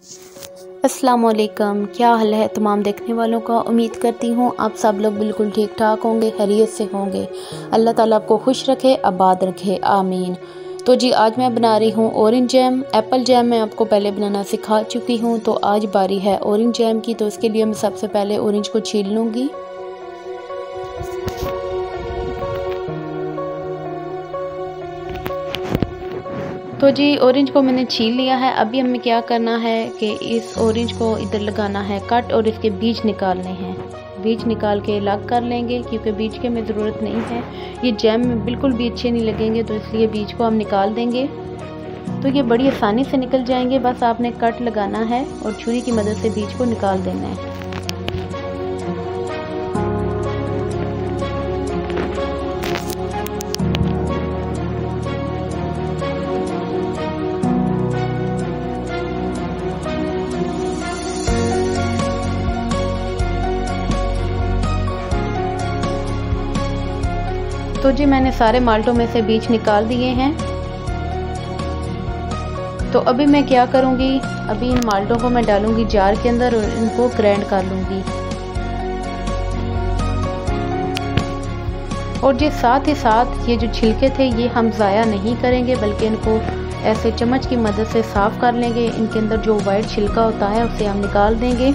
अस्सलाम वालेकुम, क्या हाल है तमाम देखने वालों का। उम्मीद करती हूँ आप सब लोग बिल्कुल ठीक ठाक होंगे, खैरियत से होंगे। अल्लाह ताला आपको खुश रखे, आबाद रखे, आमीन। तो जी आज मैं बना रही हूँ ऑरेंज जैम। एप्पल जैम मैं आपको पहले बनाना सिखा चुकी हूँ, तो आज बारी है ऑरेंज जैम की। तो इसके लिए मैं सबसे पहले ऑरेंज को छील लूँगी। तो जी ऑरेंज को मैंने छील लिया है। अभी हमें क्या करना है कि इस ऑरेंज को इधर लगाना है कट और इसके बीज निकालने हैं। बीज निकाल के अलग कर लेंगे क्योंकि बीज की हमें ज़रूरत नहीं है। ये जैम में बिल्कुल भी अच्छे नहीं लगेंगे, तो इसलिए बीज को हम निकाल देंगे। तो ये बड़ी आसानी से निकल जाएंगे, बस आपने कट लगाना है और छुरी की मदद से बीज को निकाल देना है। तो जी मैंने सारे माल्टों में से बीज निकाल दिए हैं। तो अभी मैं क्या करूँगी, अभी इन माल्टों को मैं डालूँगी जार के अंदर और इनको ग्राइंड कर लूँगी। और जी साथ ही साथ ये जो छिलके थे ये हम ज़ाया नहीं करेंगे, बल्कि इनको ऐसे चम्मच की मदद से साफ़ कर लेंगे। इनके अंदर जो वाइट छिलका होता है उसे हम निकाल देंगे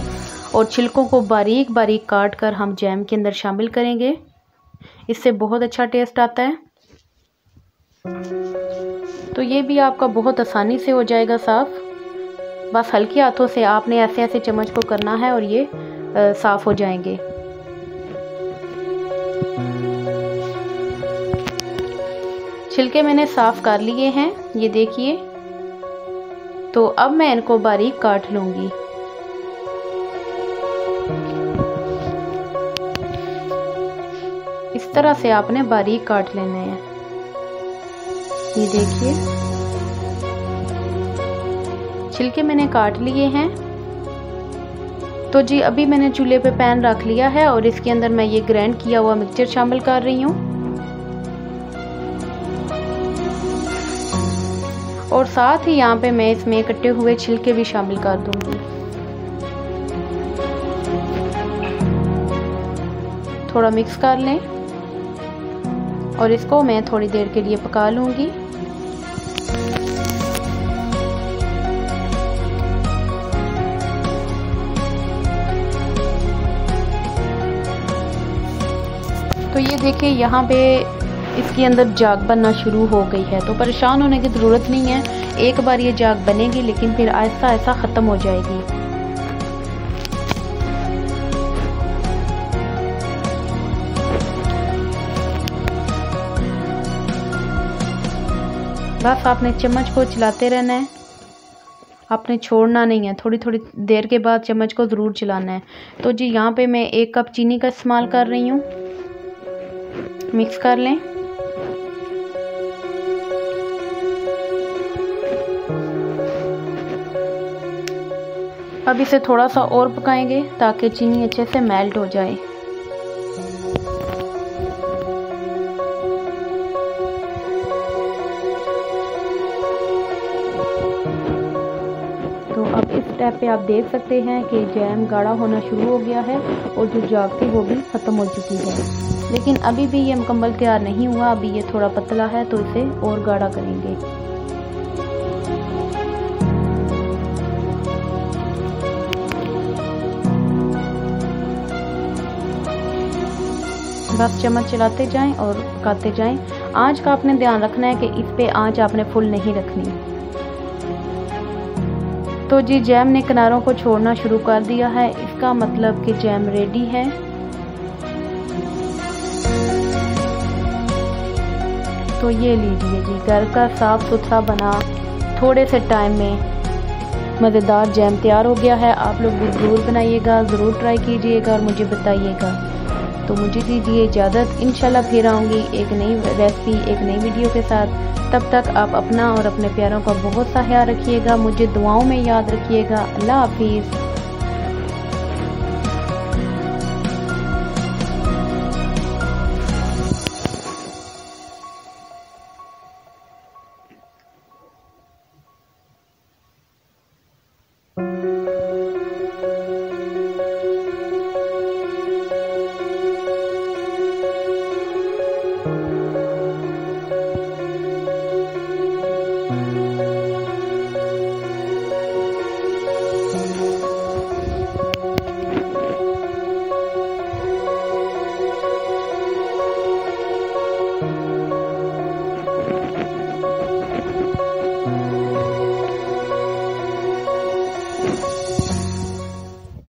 और छिलकों को बारीक बारीक काट कर हम जैम के अंदर शामिल करेंगे। इससे बहुत अच्छा टेस्ट आता है। तो ये भी आपका बहुत आसानी से हो जाएगा साफ़। बस हल्के हाथों से आपने ऐसे ऐसे चम्मच को करना है और ये साफ़ हो जाएंगे। छिलके मैंने साफ़ कर लिए हैं, ये देखिए। तो अब मैं इनको बारीक काट लूँगी। इस तरह से आपने बारीक काट लेने हैं, ये देखिए। छिलके मैंने काट लिए हैं। तो जी अभी मैंने चूल्हे पे पैन रख लिया है और इसके अंदर मैं ये ग्राइंड किया हुआ मिक्सचर शामिल कर रही हूँ। और साथ ही यहाँ पे मैं इसमें कटे हुए छिलके भी शामिल कर दूंगी। थोड़ा मिक्स कर लें और इसको मैं थोड़ी देर के लिए पका लूँगी। तो ये देखिए यहाँ पे इसके अंदर जाग बनना शुरू हो गई है। तो परेशान होने की ज़रूरत नहीं है, एक बार ये जाग बनेगी लेकिन फिर आहिस्ता आहिस्ता ख़त्म हो जाएगी। बस आपने चम्मच को चलाते रहना है, आपने छोड़ना नहीं है। थोड़ी थोड़ी देर के बाद चम्मच को ज़रूर चलाना है। तो जी यहाँ पे मैं 1 कप चीनी का इस्तेमाल कर रही हूँ। मिक्स कर लें। अब इसे थोड़ा सा और पकाएंगे ताकि चीनी अच्छे से मेल्ट हो जाए। तो अब इस स्टेप पे आप देख सकते हैं कि जैम गाढ़ा होना शुरू हो गया है और जो जाग थी वो भी ख़त्म हो चुकी है। लेकिन अभी भी ये मुकम्मल तैयार नहीं हुआ, अभी ये थोड़ा पतला है, तो इसे और गाढ़ा करेंगे। बस चम्मच चलाते जाएं और पकाते जाएं। आंच का आपने ध्यान रखना है कि इस पे आंच आपने फुल नहीं रखनी। तो जी जैम ने किनारों को छोड़ना शुरू कर दिया है, इसका मतलब कि जैम रेडी है। तो ये लीजिए जी, घर का साफ सुथरा बना थोड़े से टाइम में मज़ेदार जैम तैयार हो गया है। आप लोग भी ज़रूर बनाइएगा, ज़रूर ट्राई कीजिएगा और मुझे बताइएगा। तो मुझे दीजिए इजाज़त, इंशाल्लाह फिर आऊँगी एक नई रेसिपी, एक नई वीडियो के साथ। तब तक आप अपना और अपने प्यारों का बहुत सा ख्याल रखिएगा, मुझे दुआओं में याद रखिएगा। अल्लाह हाफिज़।